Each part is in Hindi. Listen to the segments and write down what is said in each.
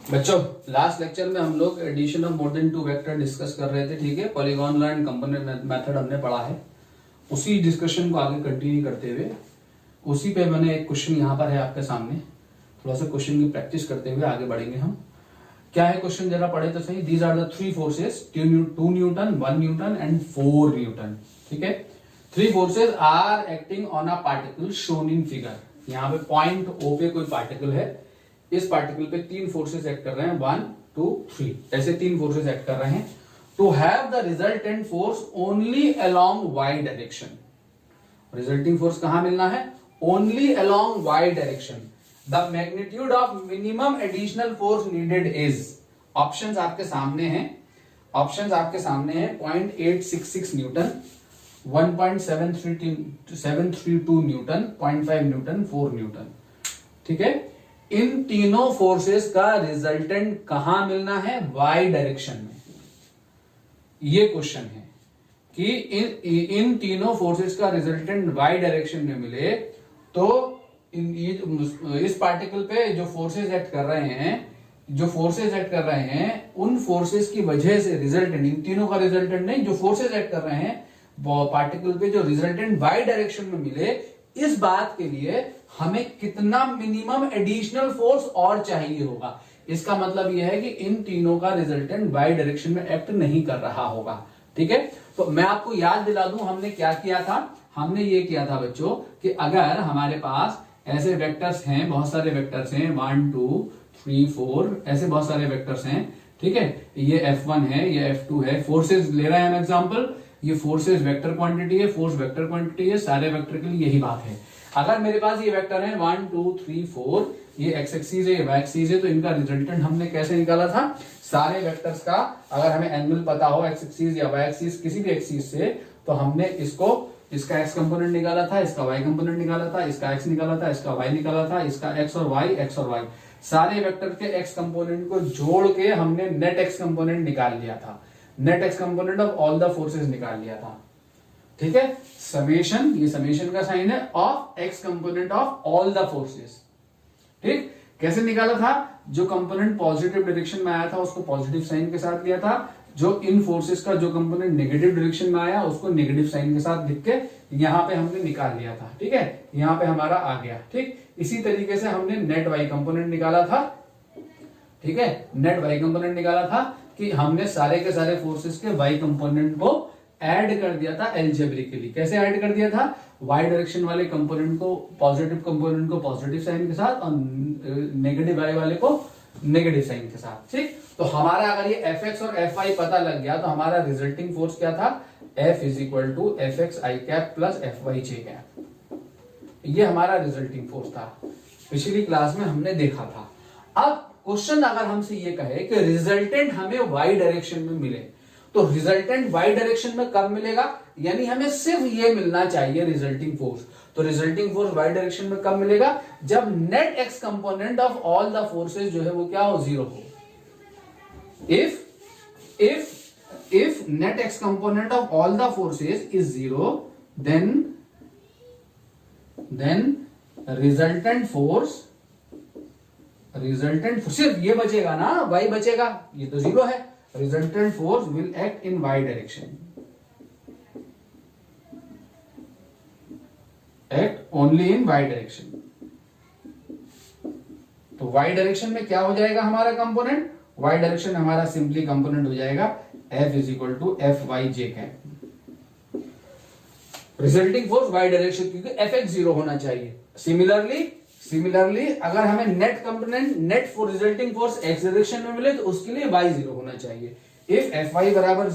बच्चों लास्ट लेक्चर में हम लोग addition of more than two vector discuss कर रहे थे, ठीक है। पॉलीगॉन एंड कंपोनेंट मेथड हमने पढ़ा है। उसी डिस्कशन को आगे कंटिन्यू करते हुए उसी पे मैंने एक क्वेश्चन यहाँ पर है आपके सामने, थोड़ा सा क्वेश्चन की प्रैक्टिस करते हुए आगे बढ़ेंगे हम। क्या है क्वेश्चन, जरा पढ़े तो सही। These are the three forces, 2 newton, 1 newton and 4 newton, ठीक है। Three forces are acting on a particle shown in figure. यहाँ पे पॉइंट ओ पे कोई पार्टिकल है, इस पार्टिकल पे तीन फोर्सेस एक्ट कर रहे हैं, 1 2 3, ऐसे तीन फोर्सेस एक्ट कर रहे हैं। To have the resultant force only along y direction. Resulting force कहां मिलना है? Only along y direction. The magnitude of minimum additional force needed is. Options आपके सामने हैं, 0.866 न्यूटन, 1.732 न्यूटन, 0.5 न्यूटन, 4 न्यूटन, ठीक है। इन तीनों फोर्सेस का रिजल्टेंट कहां मिलना है? वाई डायरेक्शन में। ये क्वेश्चन है कि इन तीनों फोर्सेस का रिजल्टेंट वाई डायरेक्शन में मिले तो इस पार्टिकल पे जो फोर्सेस एक्ट कर रहे हैं उन फोर्सेस की वजह से रिजल्टेंट, इन तीनों का रिजल्टेंट नहीं, जो फोर्सेस एक्ट कर रहे हैं वो पार्टिकल पे जो रिजल्टेंट वाई डायरेक्शन में मिले, इस बात के लिए हमें कितना मिनिमम एडिशनल फोर्स और चाहिए होगा। इसका मतलब यह है कि इन तीनों का रिजल्टेंट वाई डायरेक्शन में एक्ट नहीं कर रहा होगा, ठीक है। तो मैं आपको याद दिला दूं हमने क्या किया था। हमने ये किया था बच्चों कि अगर हमारे पास ऐसे वेक्टर्स हैं, बहुत सारे वेक्टर्स हैं, 1 2 3 4, ऐसे बहुत सारे वेक्टर्स हैं, ठीक है। ये F1 है, ये F2 है, फोर्सेस ले रहे हैं हम एग्जांपल। ये फोर्सेस वेक्टर क्वांटिटी है, फोर्स वेक्टर क्वांटिटी है, सारे वेक्टर के लिए यही बात है। अगर मेरे पास ये वेक्टर है 1 2 3 4, ये एक्स एक्सिस है, ये वाई एक्सिस है, तो इनका रिजल्टेंट हमने कैसे निकाला था? सारे वेक्टर्स का अगर हमें एंगल पता हो एक्स एक्सिस या वाई एक्सिस, किसी भी एक्सिस से, तो हमने इसका एक्स कंपोनेंट निकाला था, इसका वाई कंपोनेंट निकाला था, इसका एक्स निकाला था, इसका वाई निकाला था, इसका एक्स और वाई, सारे वेक्टर के एक्स कंपोनेंट को जोड़ के हमने नेट एक्स कंपोनेंट निकाल लिया था। Net x component of all the forces निकाल लिया था, ठीक है। समेशन, ये समेशन का साइन है, of x component of all the forces, ठीक। कैसे निकाला था? जो कंपोनेंट पॉजिटिव डायरेक्शन में आया था उसको पॉजिटिव साइन के साथ लिया था, जो इन फोर्सेस का जो कंपोनेंट नेगेटिव डायरेक्शन में आया उसको नेगेटिव साइन के साथ लिख के यहां पे हमने निकाल लिया था, ठीक है। यहां पे हमारा आ गया, ठीक। इसी तरीके से हमने नेट वाई कंपोनेंट निकाला था, ठीक है। नेट वाई कंपोनेंट निकाला था कि हमने सारे के सारे फोर्सेस के वाई कंपोनेंट को ऐड कर दिया था एल्जेब्रिकली। कैसे ऐड कर दिया था? वाई डायरेक्शन वाले कंपोनेंट को, पॉजिटिव कंपोनेंट को पॉजिटिव साइन के साथ और नेगेटिव वाई वाले को नेगेटिव साइन के साथ, ठीक। तो हमारा अगर ये Fx और Fy पता लग गया तो हमारा रिजल्टिंग फोर्स क्या था? F is equal to Fxi cap plus Fyj cap. ये हमारा रिजल्टिंग फोर्स था, पिछली क्लास में हमने देखा था। अब क्वेश्चन अगर हमसे ये कहे कि रिजल्टेंट हमें वाई डायरेक्शन में मिले, तो रिजल्टेंट वाई डायरेक्शन में कब मिलेगा? यानी हमें सिर्फ ये मिलना चाहिए रिजल्टिंग फोर्स। तो रिजल्टिंग फोर्स वाई डायरेक्शन में कब मिलेगा? जब net x component of all the forces जो है वो क्या हो? 0 हो। if net x component of all the forces is 0, then resultant force सिर्फ ये बचेगा ना, y बचेगा, ये तो 0 है। resultant force will act in y direction, act only in y direction। तो y डायरेक्शन में क्या हो जाएगा हमारा कंपोनेंट? y डायरेक्शन हमारा सिंपली कंपोनेंट हो जाएगा F is equal to Fyj cap. Resulting force y direction, क्योंकि Fx 0 होना चाहिए। सिमिलरली अगर हमें net component, net for resulting force x direction में मिले तो उसके लिए y 0 होना चाहिए। इफ Fy बराबर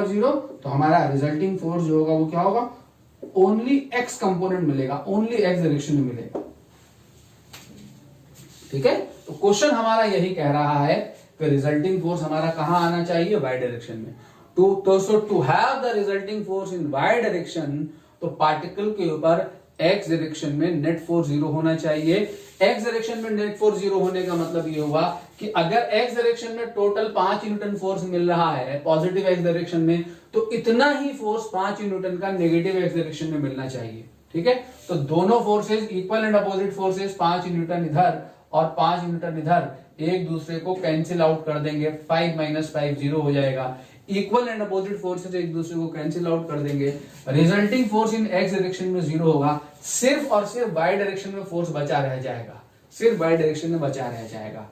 0, तो हमारा रिजल्टिंग फोर्स जो होगा वो क्या होगा? ओनली x कंपोनेंट मिलेगा, ओनली x डायरेक्शन में मिलेगा, ठीक है। तो क्वेश्चन हमारा यही कह रहा है कि रिजल्टिंग फोर्स हमारा कहां आना चाहिए? वाई डायरेक्शन में। To have the resulting force in y direction, तो पार्टिकल के ऊपर एक्स डायरेक्शन में नेट फोर्स 0 होना चाहिए। एक्स डायरेक्शन में नेट फोर्स 0 होने का मतलब ये हुआ कि अगर एक्स डायरेक्शन में टोटल 5 न्यूटन फोर्स मिल रहा है पॉजिटिव एक्स डायरेक्शन में, तो इतना ही फोर्स 5 न्यूटन का नेगेटिव एक्स डायरेक्शन में मिलना चाहिए, ठीक है। तो दोनों forces equal and opposite forces, 5 Newton इधर और 5 न्यूटन इधर एक दूसरे को कैंसिल आउट कर देंगे, 5 - 5 0 हो जाएगा। इक्वल एंड अपोजिट फोर्सेस एक दूसरे को कैंसिल आउट कर देंगे, रिजल्टिंग फोर्स इन एक्स डायरेक्शन में 0 होगा, सिर्फ और सिर्फ वाई डायरेक्शन में फोर्स बचा रह जाएगा, सिर्फ वाई डायरेक्शन में बचा रह जाएगा।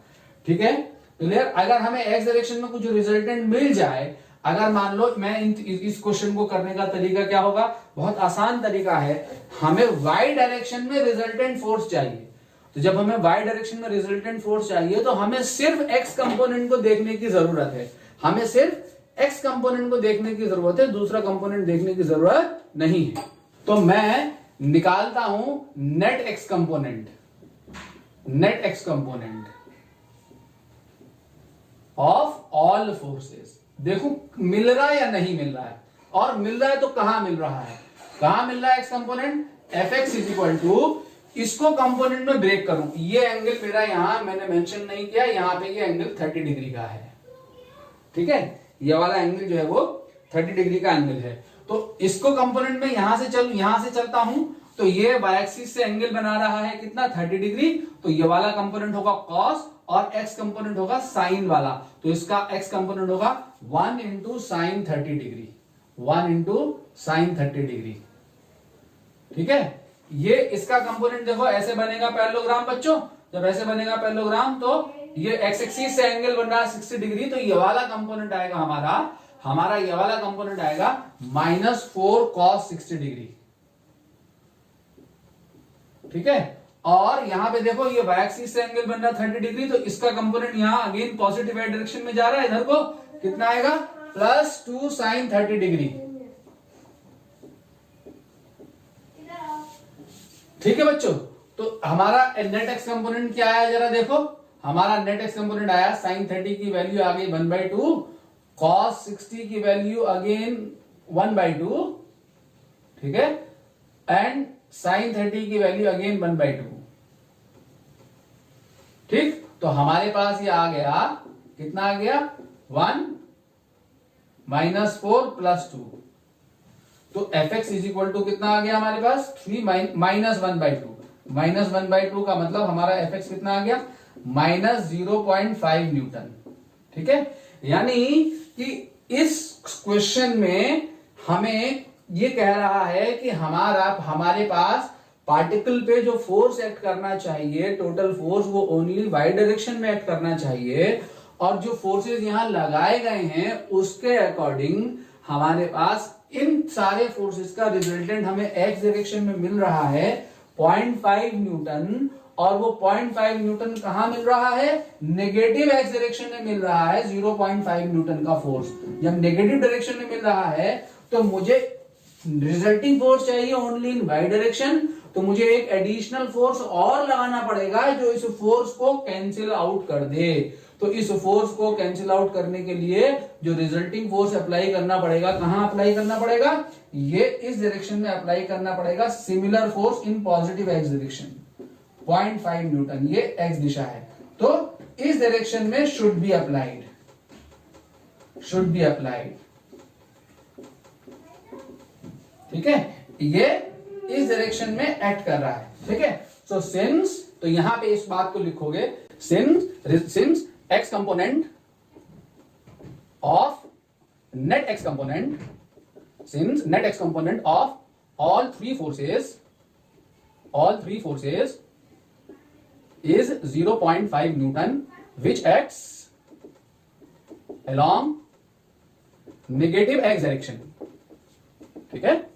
ठीक है, क्लियर। अगर हमें एक्स डायरेक्शन में कुछ रिजल्टेंट मिल जाए, अगर मान लो मैं इस क्वेश्चन को करने का तरीका क्या होगा, बहुत आसान तरीका है। हमें वाई डायरेक्शन में रिजल्टेंट फोर्स चाहिए, तो जब हमें वाई डायरेक्शन में रिजल्टेंट फोर्स चाहिए तो हमें सिर्फ एक्स कंपोनेंट को देखने की जरूरत है, हमें सिर्फ एक्स कंपोनेंट को देखने की जरूरत है, दूसरा कंपोनेंट देखने की जरूरत नहीं है। तो मैं निकालता हूं net x component, net x component of all forces. देखो मिल रहा है या नहीं मिल रहा है, और मिल रहा है तो कहां मिल रहा है, कहां मिल रहा है x component, F x is equal to, इसको कंपोनेंट में ब्रेक करूं, ये एंगल मेरा यहां मैंने मेंशन नहीं किया, यहां पे ये एंगल 30 डिग्री का है। ठीक है, ये वाला एंगल जो है वो 30 डिग्री का एंगल है। तो इसको कंपोनेंट में यहां से चलता हूं तो ये वाई एक्सिस से एंगल बना रहा है कितना, 30 डिग्री। तो ये वाला कंपोनेंट होगा कॉस और एक्स कंपोनेंट होगा साइन वाला, तो इसका एक्स कंपोनेंट होगा 1 into sine 30 degree, 1 into sine 30 degree. ठीक है, ये इसका कंपोनेंट देखो ऐसे बनेगा पैरेललोग्राम बच्चों, जब ऐसे बनेगा पैरेललोग्राम तो ये एक्स एक्सिस से एंगल बन रहा है 60 डिग्री, तो ये वाला कंपोनेंट आएगा हमारा ये वाला कंपोनेंट आएगा -4 cos 60 डिग्री। ठीक है, और यहां पे देखो ये वाई एक्सिस से एंगल बन रहा है 30 डिग्री, तो इसका कंपोनेंट यहां अगेन पॉजिटिव वाई डायरेक्शन में जा रहा है, इधर को कितना आएगा +2 sin 30 डिग्री। ठीक है बच्चों, तो हमारा नेट एक्स कंपोनेंट क्या आया जरा देखो, हमारा नेट एक्स कंपोनेंट आया sin 30 की वैल्यू आ गई 1/2, cos 60 की वैल्यू अगेन 1/2, ठीक है, एंड sin 30 की वैल्यू अगेन 1/2। ठीक, तो हमारे पास ये आ गया, कितना आ गया 1 -4 + 2, तो F x is equal to कितना आ गया हमारे पास 3 -1/2, -1/2 का मतलब हमारा एफ एक्स कितना आ गया -0.5 न्यूटन। ठीक है, यानी कि इस क्वेश्चन में हमें ये कह रहा है कि हमारे पास पार्टिकल पे जो फोर्स एक्ट करना चाहिए, टोटल फोर्स, वो ओनली वाई डायरेक्शन में एक्ट करना चाहिए, और जो फोर्सेस यहां लगाए गए हैं उसके अकॉर्डिंग हमारे पास इन सारे फोर्सेस का रिजल्टेंट हमें एक्स डायरेक्शन में मिल रहा है 0.5 न्यूटन, और वो 0.5 न्यूटन कहां मिल रहा है, नेगेटिव एक्स डायरेक्शन में मिल रहा है 0.5 न्यूटन का फोर्स। जब नेगेटिव डायरेक्शन में मिल रहा है तो मुझे रिजल्टिंग फोर्स चाहिए ओनली इन वाई डायरेक्शन, तो मुझे एक एडिशनल फोर्स और लगाना पड़ेगा जो इस फोर्स को कैंसिल आउट कर दे। तो इस फोर्स को कैंसिल आउट करने के लिए जो रिजल्टिंग फोर्स अप्लाई करना पड़ेगा, कहां अप्लाई करना पड़ेगा, ये इस डायरेक्शन में अप्लाई करना पड़ेगा, similar force in positive x direction 0.5 Newton, ये एक्स दिशा है, तो इस डायरेक्शन में शुड बी अप्लाइड, ठीक है, ये इस डायरेक्शन में एक्ट कर रहा है। ठीक है, सो सिंस, तो यहां पे इस बात को लिखोगे, since x component of net x component, since net x component of all three forces is 0.5 Newton, which acts along negative x direction. ठीक है,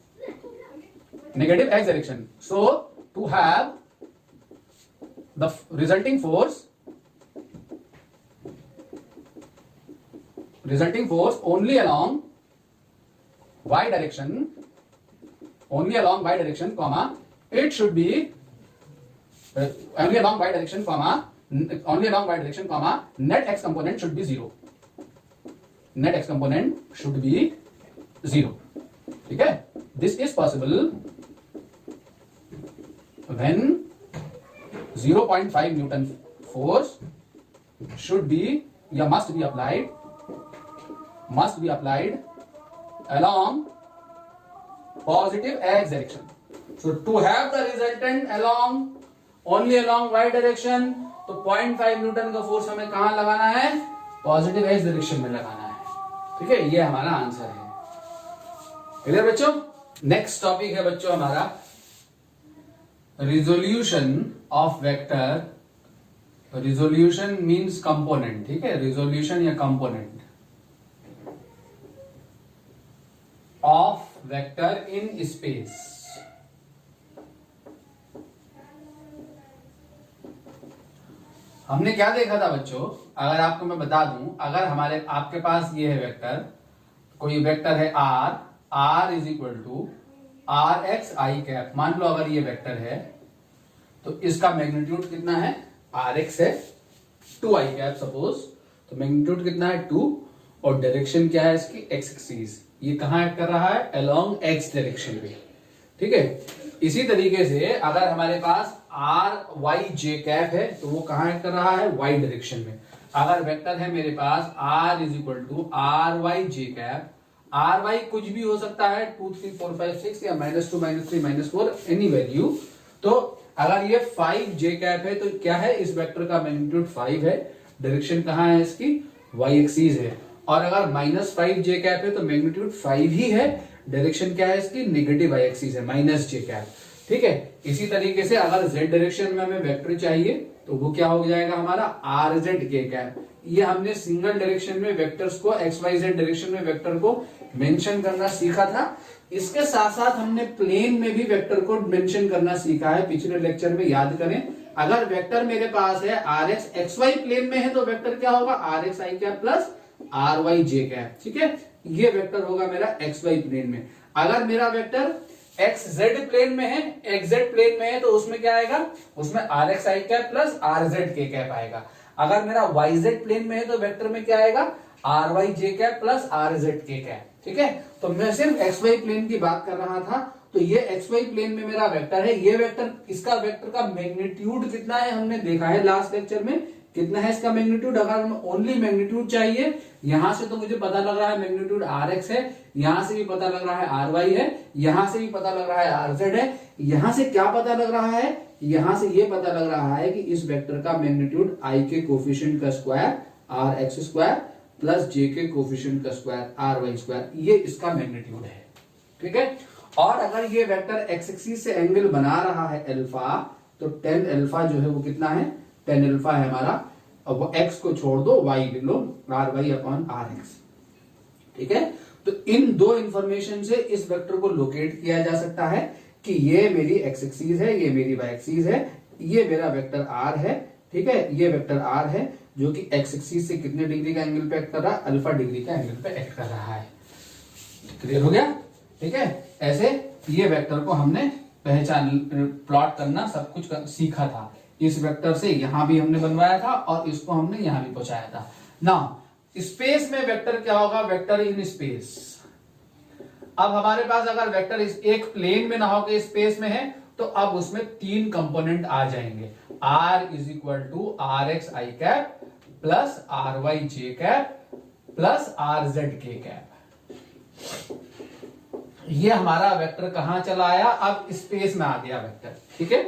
negative x direction. So to have the resulting force only along y direction, comma, it should be only along y direction, comma, net x component should be 0. Net x component should be 0. ठीक है, this is possible when 0.5 Newton force should be या must be applied along positive x direction. So to have the resultant along only along y direction, तो 0.5 न्यूटन का फोर्स हमें कहां लगाना है, पॉजिटिव एक्स डायरेक्शन में लगाना है। ठीक है, ये हमारा आंसर है। क्लियर बच्चों? नेक्स्ट टॉपिक है बच्चों हमारा resolution of vector. Resolution means component. ठीक है, रिजोल्यूशन या component of vector in space. हमने क्या देखा था बच्चों, अगर आपको मैं बता दूं, अगर हमारे आपके पास ये है वेक्टर, कोई वेक्टर है r, r is equal to r x i cap, मान लो अगर ये वेक्टर है तो इसका मैग्नीट्यूड कितना है, आर एक्स है, 2 आई कैप सपोज, तो मैग्नीट्यूड कितना है 2, और डायरेक्शन क्या है इसकी, एक्स एक्सिस। ये कहां एक्ट कर रहा है, अलोंग एक्स डायरेक्शन में। ठीक है, इसी तरीके से अगर हमारे पास आर वाई जे कैप है तो वो कहां एक्ट कर रहा है, वाई डायरेक्शन में। अगर वेक्टर है मेरे पास r is equal to r y j cap, r y कुछ भी हो सकता है, 2 3 4 5 6 या -2 -3 -4 एनी वैल्यू। तो अगर ये 5 जे कैप है तो क्या है, इस वेक्टर का मैग्नीट्यूड 5 है, डायरेक्शन कहां है इसकी, वाई एक्सिस है। और अगर -5 जे कैप है तो मैग्नीट्यूड 5 ही है, डायरेक्शन क्या है इसकी, नेगेटिव वाई एक्सिस है, माइनस जे कैप। ठीक है, इसी तरीके से अगर जेड डायरेक्शन में हमें वेक्टर चाहिए तो वो क्या हो जाएगा हमारा, आर जेड के कैप। ये हमने सिंगल डायरेक्शन में वेक्टर्स को, एक्स वाई जेड डायरेक्शन में वेक्टर को मेंशन करना सीखा था। इसके साथ साथ हमने प्लेन में भी वेक्टर को मेंशन करना सीखा है, पिछले लेक्चर में याद करें। अगर वेक्टर मेरे पास है r x x y plane में है तो वेक्टर क्या होगा, r x i cap plus r y j cap. ठीक है, ये वेक्टर होगा मेरा एक्स वाई प्लेन में। अगर मेरा वेक्टर एक्स जेड प्लेन में है, एक्स जेड प्लेन में है तो उसमें क्या आएगा, उसमें r x i cap plus r z k cap आएगा। अगर मेरा वाई जेड प्लेन में है तो वेक्टर में क्या आएगा, are y j cap plus r z k cap. ठीक है, तो मैं सिर्फ एक्स वाई प्लेन की बात कर रहा था। तो ये एक्स वाई प्लेन में मेरा वेक्टर है, ये वेक्टर, इसका वेक्टर का मैग्नीट्यूड कितना है हमने देखा है लास्ट लेक्चर में, कितना है इसका मैग्नीट्यूड। अगर हमें ओनली मैग्नीट्यूड चाहिए, यहां से तो मुझे पता लग रहा है मैग्नीट्यूड आर एक्स है, यहां से भी पता लग रहा है आर वाई है, यहां से भी पता लग रहा है आर जेड है। यहां से क्या पता लग रहा है, यहां से ये पता लग रहा है कि इस वेक्टर का मैग्नीट्यूड आई के कोफिशिएंट का square r x square plus j के कोफिशिएंट का स्क्वायर आर वाई स्क्वायर, ये इसका मैग्नीट्यूड है। ठीक है, और अगर ये वेक्टर एक्स एक्सिस से एंगल बना रहा है अल्फा, तो tan अल्फा जो है वो कितना है, tan अल्फा है हमारा, अब वो x को छोड़ दो, y ले लो, r y upon r x. ठीक है, तो इन दो इंफॉर्मेशन से इस वेक्टर को लोकेट किया जा सकता है कि ये मेरी x एक्सिस है, ये मेरी y एक्सिस है, ये मेरा वेक्टर r है। ठीक है, ये वेक्टर r है जो कि x एक्सिस से कितने डिग्री का एंगल पे एक्ट कर रहा है, अल्फा डिग्री का एंगल पे एक्ट कर रहा है। क्लियर हो गया? ठीक है, ऐसे ये वेक्टर को हमने पहचान, प्लॉट करना सब कुछ सीखा था। इस वेक्टर से यहां भी हमने बनवाया था और इसको हमने यहां भी पहुंचाया था। नाउ स्पेस में वेक्टर क्या होगा, वेक्टर इन स्पेस। अब हमारे पास अगर वेक्टर एक प्लेन में ना होकर स्पेस में है तो अब उसमें 3 कंपोनेंट आ जाएंगे, r is equal to r x i cap plus r y j cap plus r z k cap. ये हमारा वेक्टर कहां चला आया, अब स्पेस में आ गया वेक्टर। ठीक है,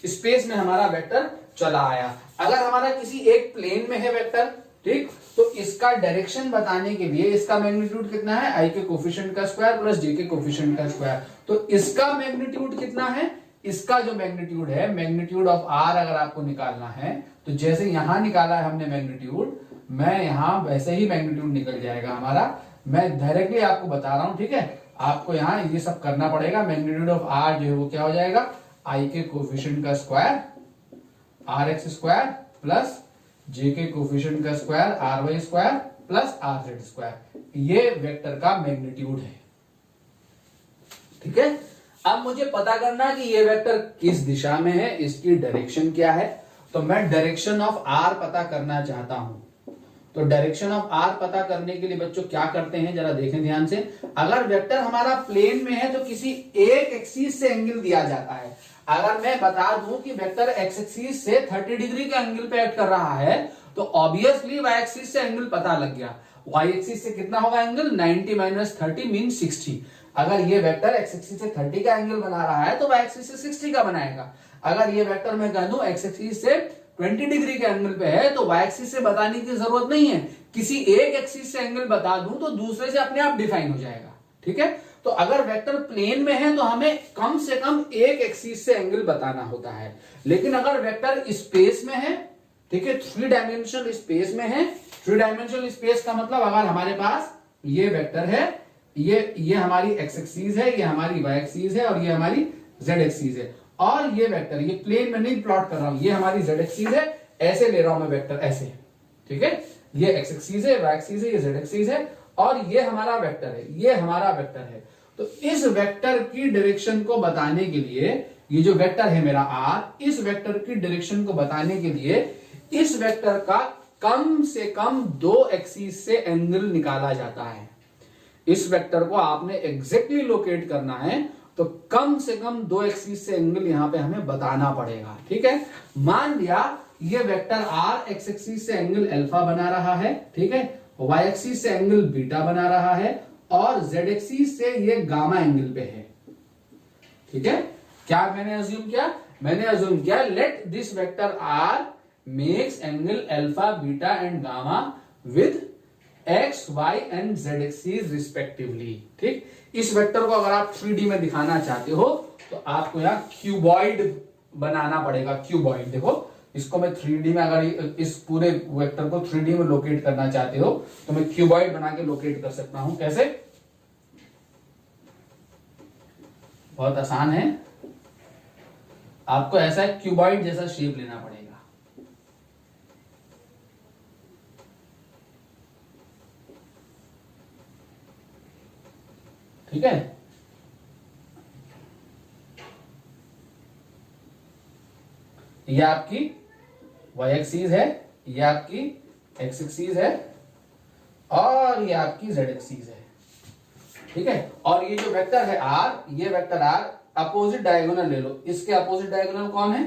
स्पेस में हमारा वेक्टर चला आया। अगर हमारा किसी एक प्लेन में है वेक्टर, ठीक, तो इसका डायरेक्शन बताने के लिए इसका मैग्नीट्यूड कितना है, आई के कोफिशिएंट का स्क्वायर प्लस जे के कोफिशिएंट का स्क्वायर। तो इसका मैग्नीट्यूड कितना है, इसका जो मैग्नीट्यूड है, मैग्नीट्यूड ऑफ आर अगर आपको निकालना है तो जैसे यहां निकाला है हमने मैग्नीट्यूड, मैं यहां वैसे ही मैग्नीट्यूड निकल जाएगा हमारा। मैं डायरेक्टली आपको बता रहा हूं। ठीक है, आपको यहां ये सब करना पड़ेगा। मैग्नीट्यूड ऑफ आर जो है वो क्या हो जाएगा, आई के कोफिशिएंट का square r x square plus j के कोफिशिएंट का square r y square plus r z square. ये वेक्टर का मैग्नीट्यूड है। ठीक है, अब मुझे पता करना कि ये वेक्टर किस दिशा में है, इसकी डायरेक्शन क्या है। तो मैं डायरेक्शन ऑफ आर पता करना चाहता हूं। तो डायरेक्शन ऑफ आर पता करने के लिए बच्चों क्या करते हैं, जरा देखें ध्यान से। अगर वेक्टर हमारा प्लेन में है तो किसी एक एक्सिस से एंगल दिया जाता है। अगर मैं बता दूं कि वेक्टर एक्स एक्सिस से 30 डिग्री के एंगल पे एक्ट कर रहा है तो ऑब्वियसली वाई एक्सिस से एंगल पता लग गया। वाई एक्सिस से कितना होगा एंगल, 90 माइनस 30 मीन 60। अगर ये वेक्टर एक्स एक्सिस से 30 का एंगल बना रहा है तो वाई एक्सिस से 60 का बनाएगा। अगर ये वेक्टर मैं कह दूं एक्स एक्सिस से 20 डिग्री के एंगल पे है तो वाई एक्सिस से बताने की जरूरत नहीं है, किसी एक एक्सिस से एंगल बता दूं तो दूसरे से अपने आप डिफाइन हो जाएगा। ठीक है, तो अगर वेक्टर प्लेन में है तो हमें कम से कम एक एक्सिस से एंगल बताना होता है, लेकिन अगर वेक्टर स्पेस में है, ठीक है, 3 डायमेंशनल स्पेस में है, 3 डायमेंशनल स्पेस का मतलब अगर हमारे पास ये वेक्टर है, ये हमारी एक्स एक्सिस है, ये हमारी वाई एक्सिस है और ये हमारी जेड एक्सिस है, और ये वेक्टर ये प्लेन में नहीं प्लॉट कर रहा हूं, ये हमारी जेड एक्सिस है, ऐसे ले रहा हूं मैं वेक्टर ऐसे। ठीक है, ये एक्स एक्सिस है, वाई एक्सिस है, ये जेड एक्सिस है और ये हमारा वेक्टर है, ये हमारा वेक्टर है। तो इस वेक्टर की डायरेक्शन को बताने के लिए, ये जो वेक्टर है मेरा आर, इस वेक्टर की डायरेक्शन को बताने के लिए इस वेक्टर का कम से कम 2 एक्सिस से एंगल निकाला जाता है। इस वेक्टर को आपने एग्जैक्टली लोकेट करना है तो कम से कम 2 एक्सिस से एंगल यहां पे हमें बताना पड़ेगा। ठीक है, मान लिया ये वेक्टर आर एक्स एक्सिस से एंगल अल्फा बना रहा है, ठीक है, वाई एक्सिस से एंगल बीटा बना रहा है और जेड एक्सिस से ये गामा एंगल पे है। ठीक है, क्या मैंने अज्यूम किया? मैंने अज्यूम किया let this vector r makes angle alpha beta and gamma with x y and z axis respectively. ठीक, इस वेक्टर को अगर आप 3D में दिखाना चाहते हो तो आपको यहां क्यूबॉइड बनाना पड़ेगा। क्यूबॉइड, देखो इसको मैं 3D में, अगर इस पूरे वेक्टर को 3D में लोकेट करना चाहते हो तो मैं क्यूबॉइड बना के लोकेट कर सकता हूं। कैसे? बहुत आसान है, आपको ऐसा क्यूबॉइड जैसा शेप लेना पड़ेगा। ठीक है, ये आपकी वाई एक्सिस है, ये आपकी एक्स एक्सिस है और ये आपकी जेड एक्सिस है। ठीक है, और ये जो वेक्टर है आर, ये वेक्टर आर अपोजिट डायगोनल ले लो। इसके अपोजिट डायगोनल कौन है?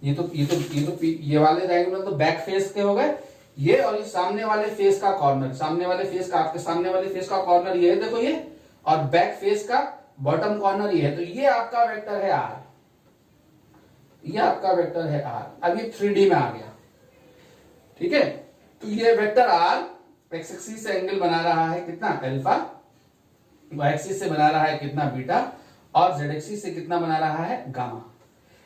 ये वाले डायगोनल तो बैक फेस के हो गए, ये और ये सामने वाले फेस का कॉर्नर, सामने वाले फेस का, आपके सामने वाले फेस का कॉर्नर ये है, देखो ये, और बैक फेस का बॉटम कॉर्नर ये है। तो ये आपका वेक्टर है आर, ये आपका वेक्टर है आर। अब ये 3D में आ गया। ठीक है, तो ये वेक्टर आर एक्स एक्सिस से एंगल बना रहा है कितना? अल्फा, वाई एक्सिस से बना रहा है कितना? बीटा, और जेड एक्सिस से कितना बना रहा है? गामा।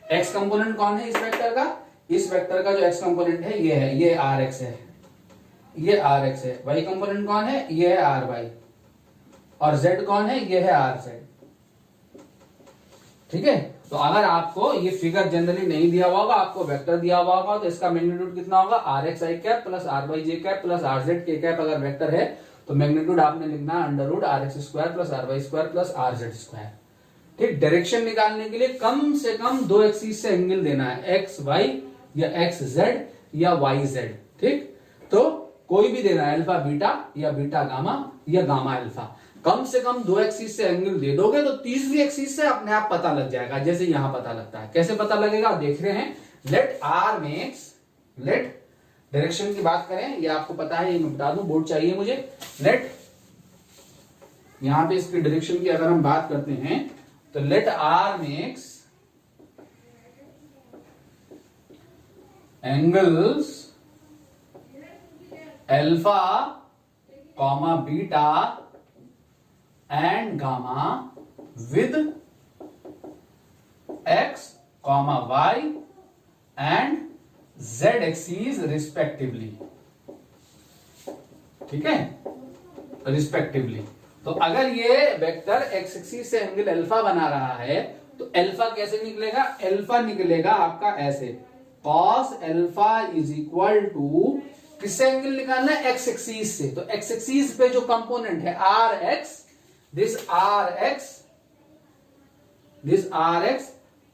एक्स कंपोनेंट कौन है इस वेक्टर का? इस वेक्टर का जो एक्स कंपोनेंट है ये है, ये आर एक्स है, ये आर एक्स है। वाई कंपोनेंट कौन है? ये है आर वाई, और जेड कौन है? ये है आर जेड। ठीक है, तो अगर आपको ये फिगर जनरली नहीं दिया हुआ होगा, आपको वेक्टर दिया हुआ होगा, तो इसका मैग्नीट्यूड कितना होगा? R x i cap plus r y j cap plus r z k cap. अगर वेक्टर है तो मैग्नीट्यूड आपने लिखना under root r x square plus r y square plus r z square. ठीक, डायरेक्शन निकालने के लिए कम से कम 2 एक्सिस से एंगल देना है, एक्स वाई या एक्स जेड या वाई जेड। ठीक, तो कोई भी देना है, अल्फा बीटा या बीटा गामा या गामा अल्फा। कम से कम 2 एक्सिस से एंगल दे दोगे तो तीसरी एक्सिस से अपने आप पता लग जाएगा, जैसे यहां पता लगता है। कैसे पता लगेगा देख रहे हैं, let r makes, let direction की बात करें, ये आपको पता है, ये मैं बता दूं, बोर्ड चाहिए मुझे। लेट, यहां पे इसकी डायरेक्शन की अगर हम बात करते हैं तो let r makes angles alpha comma beta and gamma with x comma y and z axis respectively. ठीक है, रिस्पेक्टिवली। तो अगर ये वेक्टर एक्स एक्सिस से एंगल अल्फा बना रहा है तो अल्फा कैसे निकलेगा? अल्फा निकलेगा आपका ऐसे, cos alpha is equal to, किससे एंगल निकालना है? एक्स एक्सिस से। तो एक्स एक्सिस पे जो कंपोनेंट है r x, this r x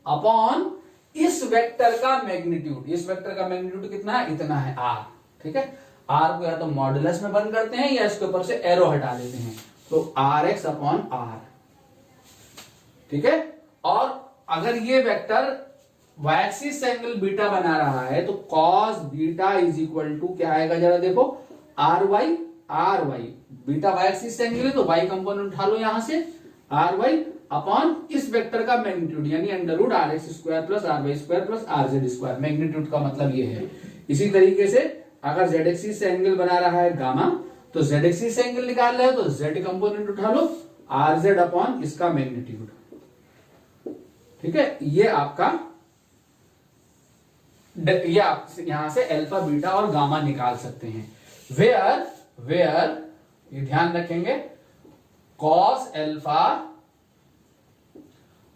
upon इस वेक्टर का मैग्नीट्यूड। इस वेक्टर का मैग्नीट्यूड कितना है? इतना है आर। ठीक है, आर को या तो मॉडुलस में बंद करते हैं या इसके ऊपर से एरो हटा देते हैं, तो आर एक्स अपॉन आर। ठीक है, और अगर ये वेक्टर वाई एक्सिस से एंगल बीटा बना रहा है तो cos beta is equal to क्या आएगा? जरा देखो, r y, beta y axis से एंगल है तो वाई कंपोनेंट उठा लो यहां से, आर वाई, अपॉन इस वेक्टर का मैग्नीट्यूड यानी under root r x square plus r y square plus r z square. Magnitude का मतलब ये है। इसी तरीके से अगर जेड एक्सिस से एंगल बना रहा है गामा, तो जेड एक्सिस से एंगल निकाल रहे हो तो जेड कंपोनेंट उठा लो, आर जेड अपॉन इसका मैग्नीट्यूड। ठीक है, ये आपका ये आप यहां से अल्फा बीटा और गामा निकाल सकते हैं। वेयर ये ध्यान रखेंगे, cos alpha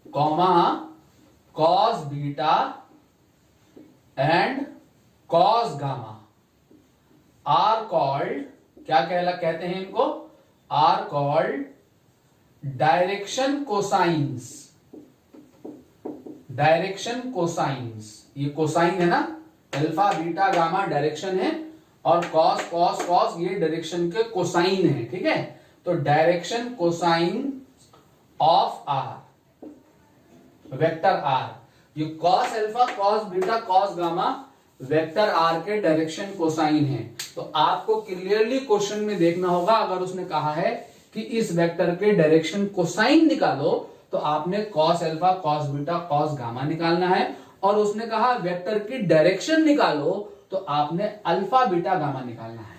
comma cos beta and cos gamma are called, क्या कहते हैं इनको, are called direction cosines. Direction cosines, ये कोसाइन है ना, अल्फा बीटा गामा डायरेक्शन है और कॉस कॉस कॉस ये डायरेक्शन के कोसाइन है। ठीक है, तो direction cosine of r, vector r, ये cos alpha cos beta cos gamma vector r के डायरेक्शन कोसाइन है। तो आपको क्लियरली क्वेश्चन में देखना होगा, अगर उसने कहा है कि इस वेक्टर के डायरेक्शन कोसाइन निकालो, तो आपने cos alpha cos beta cos gamma निकालना है, और उसने कहा वेक्टर की डायरेक्शन निकालो, तो आपने अल्फा बीटा गामा निकालना है।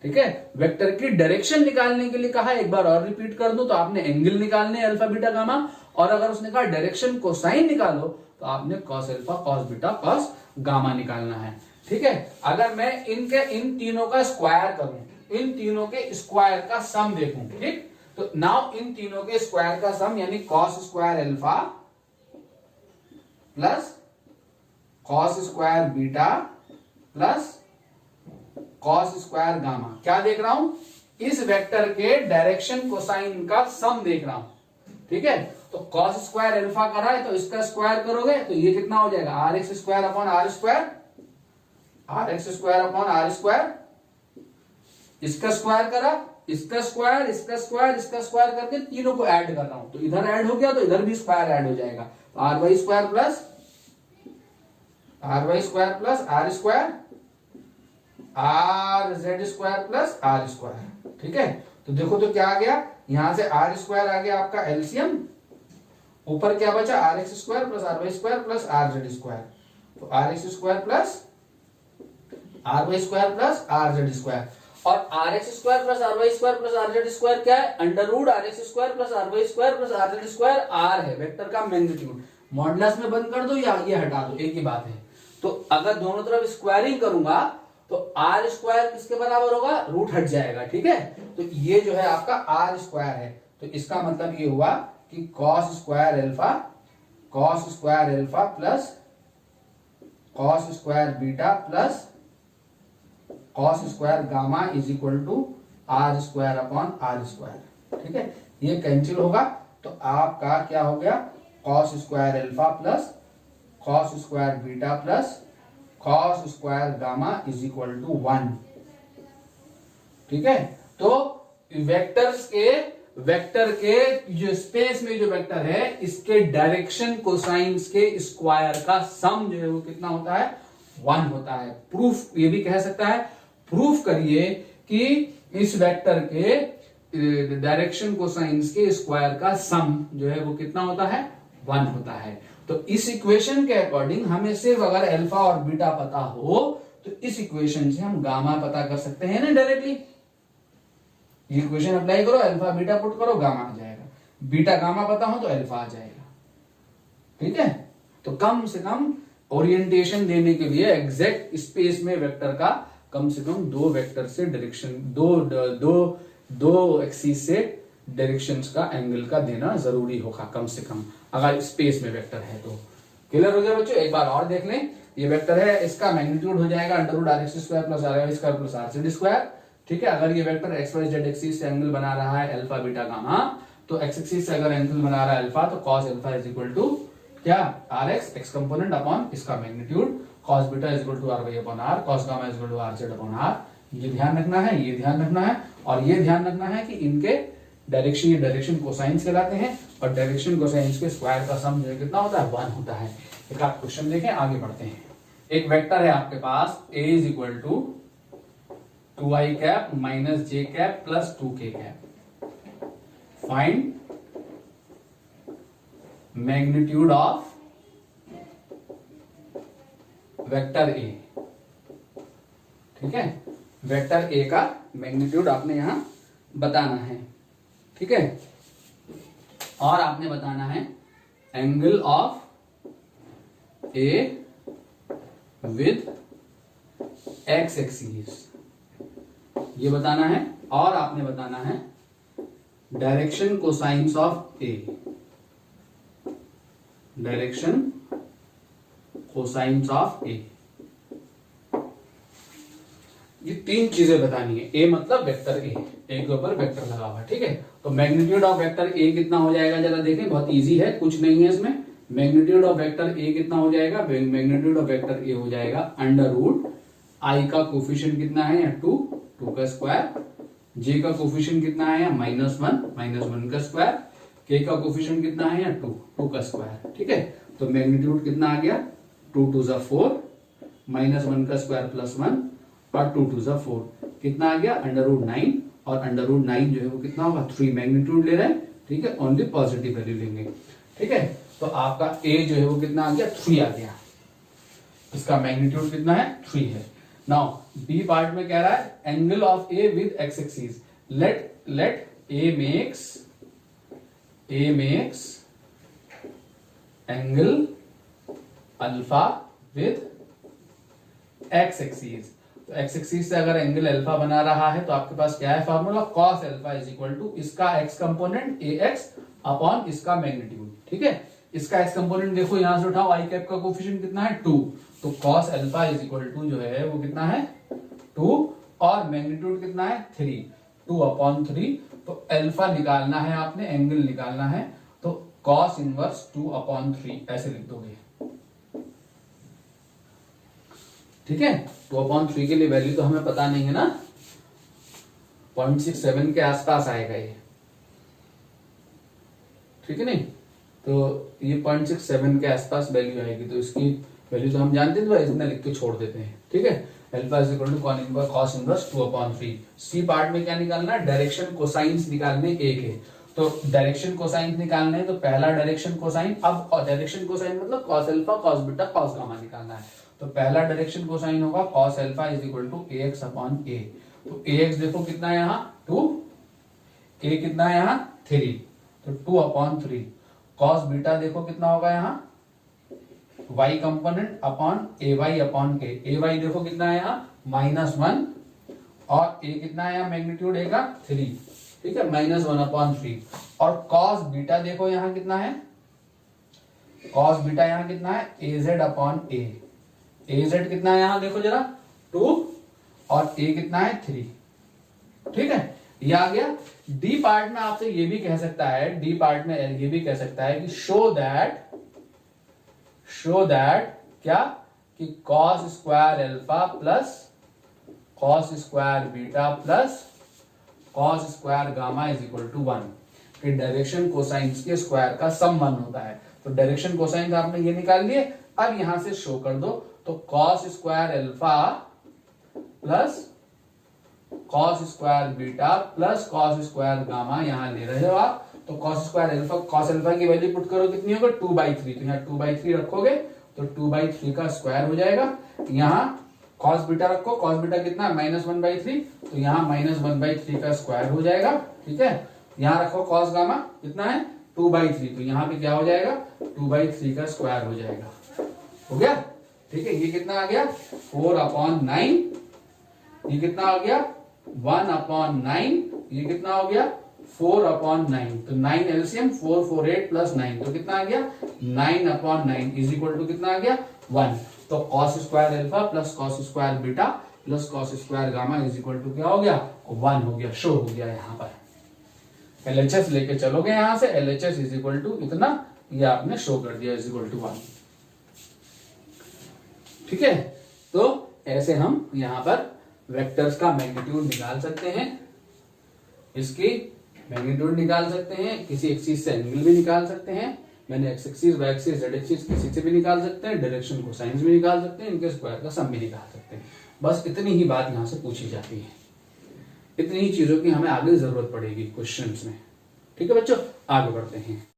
ठीक है, वेक्टर की डायरेक्शन निकालने के लिए कहा, एक बार और रिपीट कर दूं, तो आपने एंगल निकालने अल्फा बीटा गामा, और अगर उसने कहा डायरेक्शन कोसाइन निकालो, तो आपने cos alpha cos beta cos gamma निकालना है। ठीक है, अगर मैं इन तीनों का स्क्वायर करूं, इन तीनों के स्क्वायर का सम देखूं, ठीक, तो नाउ इन तीनों के स्क्वायर का सम यानी cos square alpha plus cos square beta plus cos square gamma, क्या देख रहा हूं, इस वेक्टर के डायरेक्शन कोसाइन का सम देख रहा हूं। ठीक है, तो कॉस स्क्वायर अल्फा करा है तो इसका स्क्वायर करोगे तो ये कितना हो जाएगा, r x square upon r square, r x square upon r square, इसका स्क्वायर करा, इसका स्क्वायर इसका स्क्वायर इसका स्क्वायर करके तीनों को ऐड कर रहा हूं, तो इधर ऐड हो गया तो इधर भी स्क्वायर ऐड हो जाएगा, तो r y square plus r y square plus r square r z square plus r square. ठीक है, तो देखो तो क्या आ गया, यहां से आर स्क्वायर आ गया आपका एलसीएम, ऊपर क्या बचा, r x square plus r y square plus r z square, तो r x square plus r y square plus r z square, और r x square plus r y square plus r z square क्या है, under root r x square plus r y square plus r z square, r है वेक्टर का मैग्नीट्यूड। मॉडुलस में बंद कर दो या ये हटा दो, एक ही बात है। तो अगर दोनों तरफ स्क्वायरिंग करूंगा तो आर स्क्वायर किसके बराबर होगा, रूट हट जाएगा। ठीक है, तो ये जो है आपका आर स्क्वायर है, तो इसका मतलब ये हुआ कि cos square alpha plus cos square beta plus cos square gamma is equal to r square upon r square. ठीक है, ये कैंसिल होगा तो आपका क्या हो गया, cos square alpha plus cos square beta plus cos square gamma is equal to 1। ठीक है, तो वेक्टर के जो स्पेस में जो वेक्टर है इसके डायरेक्शन कोसाइंस के स्क्वायर का सम जो है वो कितना होता है, 1 होता है। प्रूफ ये भी कह सकता है, प्रूफ करिए कि इस वेक्टर के डायरेक्शन कोसाइंस के स्क्वायर का सम जो है वो कितना होता है, 1 होता है। तो इस इक्वेशन के अकॉर्डिंग हमें सिर्फ अगर अल्फा और बीटा पता हो तो इस इक्वेशन से हम गामा पता कर सकते हैं ना डायरेक्टली। इक्वेशन अप्लाई करो, अल्फा बीटा पुट करो, गामा आ जाएगा, बीटा गामा पता हो तो अल्फा आ जाएगा। ठीक है, तो कम से कम ओरिएंटेशन देने के लिए एग्जैक्ट स्पेस में वेक्टर का कम से कम दो वेक्टर से डायरेक्शन दो एक्सिस से डायरेक्शंस का एंगल का देना जरूरी होगा कम से कम, अगर स्पेस में वेक्टर है तो। क्लियर हो गया बच्चों, एक बार और देख लें, ये वेक्टर है, इसका मैग्नीट्यूड हो जाएगा under root r x square plus r y square plus r z square. ठीक है, अगर ये vector x y z axis से एंगल बना रहा है अल्फा बीटा गामा, तो एक्स एक्सिस से अगर एंगल बना रहा है अल्फा, तो cos alpha is equal to क्या, r x x component upon इसका magnitude, cos beta is equal to r y upon r, cos gamma is equal to r z upon r. ये ध्यान रखना है, ये ध्यान रखना है, और ये ध्यान रखना है कि इनके डायरेक्शन, ये डायरेक्शन कोसाइंस कहलाते हैं, और डायरेक्शन कोसाइंस के स्क्वायर का सम जो है कितना होता है, 1 होता है। एक आप क्वेश्चन देखें, आगे बढ़ते हैं। एक वेक्टर है आपके पास a is equal to 2i cap minus j cap plus 2k cap, find magnitude of vector a. ठीक है, वेक्टर ए का मैग्नीट्यूड आपने यहां बताना है। ठीक है, और आपने बताना है angle of a with x axis, ये बताना है। और आपने बताना है direction cosines of a, direction cosines of a, ये तीन चीजें बतानी है। ए मतलब वेक्टर ए, एक के ऊपर वेक्टर लगा हुआ है। ठीक है, तो मैग्नीट्यूड ऑफ वेक्टर ए कितना हो जाएगा जरा देखें, बहुत इजी है, कुछ नहीं है इसमें। मैग्नीट्यूड ऑफ वेक्टर ए कितना हो जाएगा, मैग्नीट्यूड ऑफ वेक्टर ए हो जाएगा अंडर रूट आई का कोफिशिएंट कितना है, 2 का स्क्वायर, जे का कोफिशिएंट कितना है, -1 का स्क्वायर, के का कोफिशिएंट कितना है, 2 का स्क्वायर। ठीक है, तो मैग्नीट्यूड कितना आ गया, 2 2 4, -1 का स्क्वायर +1 और 2 2 4 कितना आ गया, अंडर रूट 9, और अंडर रूट 9 जो है वो कितना होगा, 3 मैग्नीट्यूड ले रहे हैं। ठीक है, ओनली पॉजिटिव वैल्यू लेंगे। ठीक है, तो आपका ए जो है वो कितना आ गया, 3 आ गया, इसका मैग्नीट्यूड कितना है, 3 है। नाउ बी पार्ट में कह रहा है angle of a with x axis, let a makes angle alpha with x axis. तो एक्स एक्सिस से अगर एंगल अल्फा बना रहा है तो आपके पास क्या है formula, cos alpha is equal to इसका x component a x upon इसका मैग्नीट्यूड। ठीक है, इसका एक्स कंपोनेंट देखो यहां से उठाओ, आई कैप का कोफिशिएंट कितना है, 2, तो cos alpha is equal to जो है वो कितना है, 2, और मैग्नीट्यूड कितना है, 3, 2/3। तो अल्फा निकालना है आपने, एंगल निकालना है, तो कॉस इनवर्स 2/3 ऐसे लिख दोगे। ठीक है, 2/3 के लिए वैल्यू तो हमें पता नहीं है ना, 0.67 के आसपास आएगा ये। ठीक है, नहीं तो ये 0.67 के आसपास वैल्यू आएगी, तो इसकी वैल्यू तो हम जानते हैं, तो इतना लिख के छोड़ देते हैं। ठीक है, alpha is equal to cos inverse 2/3। C part में क्या निकालना है, डायरेक्शन कोसाइंस निकालने एक है, तो डायरेक्शन कोसाइंस निकालने है, तो पहला डायरेक्शन कोसाइन, अब डायरेक्शन कोसाइन मतलब cos alpha cos beta cos gamma निकालना है। तो पहला डायरेक्शन कोसाइन होगा cos alpha is equal to ax upon a। तो ax देखो कितना है यहाँ 2, a कितना है यहाँ 3, तो 2/3। कॉस बीटा देखो कितना होगा यहाँ y component upon ay upon k, ay देखो कितना है यहाँ -1, और a कितना है यहाँ मैग्नीट्यूड a का 3। ठीक है, -1/3। और कॉस बीटा देखो यहाँ कितना है, कॉस बीटा यहाँ कितना है az अपॉन a, az कितना है यहाँ देखो जरा 2, और a कितना है 3। ठीक है, ये आ गया। डी पार्ट में आपसे ये भी कह सकता है, डी पार्ट में ये भी कह सकता है कि शो दैट क्या, कि cos square alpha plus cos square beta plus cos square gamma is equal to 1, कि डायरेक्शन कोसाइंस के स्क्वायर का सम 1 होता है। तो डायरेक्शन कोसाइंस आपने ये निकाल लिए, अब यहां से शो कर दो, तो cos square alpha plus cos square beta plus cos square gamma यहां ले रहे हो आप, तो cos square alpha, cos alpha की वैल्यू पुट करो कितनी होगा 2/3, तो यहाँ 2/3 रखोगे तो 2/3 का स्क्वायर हो जाएगा। यहाँ कॉस बीटा रखो, कॉस बीटा कितना है -1/3, तो यहाँ -1/3 का स्क्वायर हो जाएगा। ठीक है, यहाँ रखो कॉस गामा कितना है 2/3, तो यहाँ पे क्या हो जाएगा 2/3 का स्क्वायर हो जाएगा। हो गया। ठीक है, ये कितना आ गया 4/9, ये कितना आ गया 1/9, ये कितना हो गया 4/9, तो 9 एलसीएम 4 4 8 प्लस 9, तो कितना आ गया 9/9 इज इक्वल टू कितना आ गया 1। तो cos square alpha plus cos square beta plus cos square gamma is equal to क्या हो गया 1 हो गया, शो हो गया। यहाँ पर एलएचएस लेके चलोगे, यहां से एलएचएस इज इक्वल टू इतना, ये आपने शो कर दिया इज इक्वल टू 1। ठीक है, तो ऐसे हम यहां पर वेक्टर्स का मैग्नीट्यूड निकाल सकते हैं, इसकी मैग्नीट्यूड निकाल सकते हैं, किसी एक्सिस से एंगल भी निकाल सकते हैं, मैंने x axis y axis z axis किसी से भी निकाल सकते हैं, डायरेक्शन कोसाइंस भी निकाल सकते हैं, इनके स्क्वायर का सम भी निकाल सकते हैं। बस इतनी ही बात यहां से पूछी जाती है, इतनी ही चीजों की हमें आगे जरूरत पड़ेगी क्वेश्चंस में। ठीक है बच्चों, आगे बढ़ते हैं।